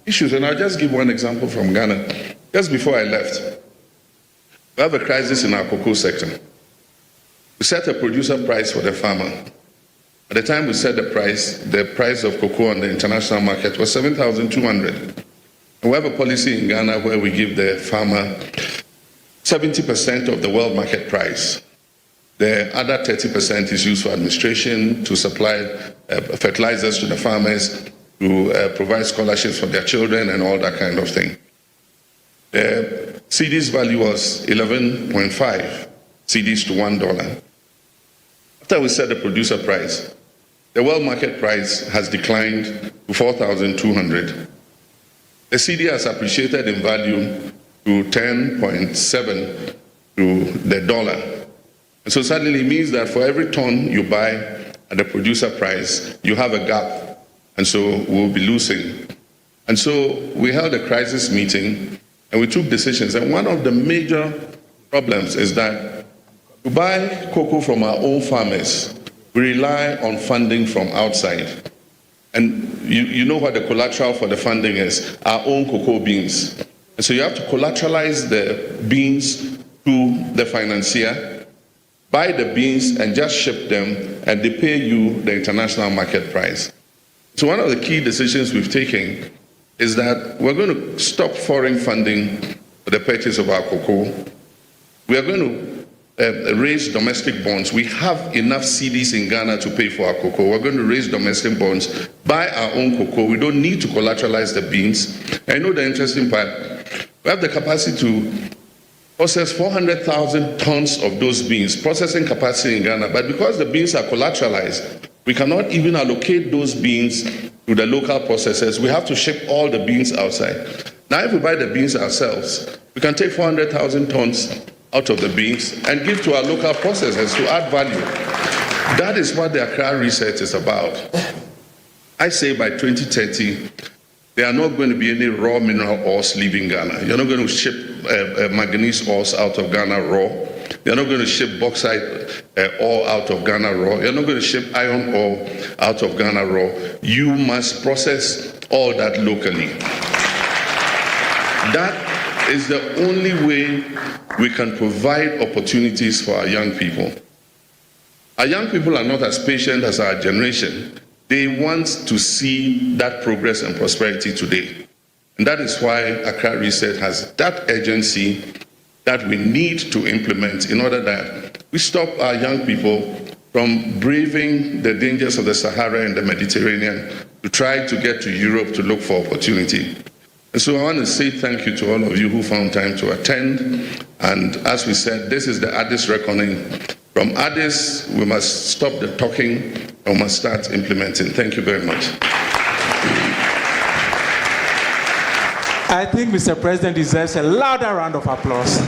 issues, and I'll just give one example from Ghana. Just before I left, we have a crisis in our cocoa sector. We set a producer price for the farmer. At the time we set the price of cocoa on the international market was 7,200. And we have a policy in Ghana where we give the farmer 70% of the world market price. The other 30% is used for administration, to supply fertilizers to the farmers, to provide scholarships for their children and all that kind of thing. The CD's value was 11.5 CDs to $1. After we set the producer price, the world market price has declined to 4,200. The CD has appreciated in value to 10.7 to the dollar. And so suddenly it means that for every ton you buy at the producer price, you have a gap. And so we'll be losing. And so we held a crisis meeting and we took decisions. And one of the major problems is that to buy cocoa from our own farmers, we rely on funding from outside. And you know what the collateral for the funding is, our own cocoa beans. And so you have to collateralize the beans to the financier, buy the beans and just ship them, and they pay you the international market price. So one of the key decisions we've taken is that we're going to stop foreign funding for the purchase of our cocoa. We are going to raise domestic bonds. We have enough CDs in Ghana to pay for our cocoa. We're going to raise domestic bonds, buy our own cocoa. We don't need to collateralize the beans. I know the interesting part. We have the capacity to process 400,000 tons of those beans, processing capacity in Ghana. But because the beans are collateralized, we cannot even allocate those beans to the local processors. We have to ship all the beans outside. Now, if we buy the beans ourselves, we can take 400,000 tons out of the beans and give to our local processors to add value. That is what the Accra research is about. I say by 2030, there are not going to be any raw mineral ores leaving Ghana. You're not going to ship manganese ores out of Ghana raw. You're not going to ship bauxite ore out of Ghana raw. You're not going to ship iron ore out of Ghana raw. You must process all that locally. That is the only way we can provide opportunities for our young people. Our young people are not as patient as our generation. They want to see that progress and prosperity today. And that is why Accra Research has that urgency that we need to implement in order that we stop our young people from braving the dangers of the Sahara and the Mediterranean to try to get to Europe to look for opportunity. And so I want to say thank you to all of you who found time to attend. And as we said, this is the Addis reckoning. From Addis, we must stop the talking and we must start implementing. Thank you very much. I think Mr. President deserves a louder round of applause.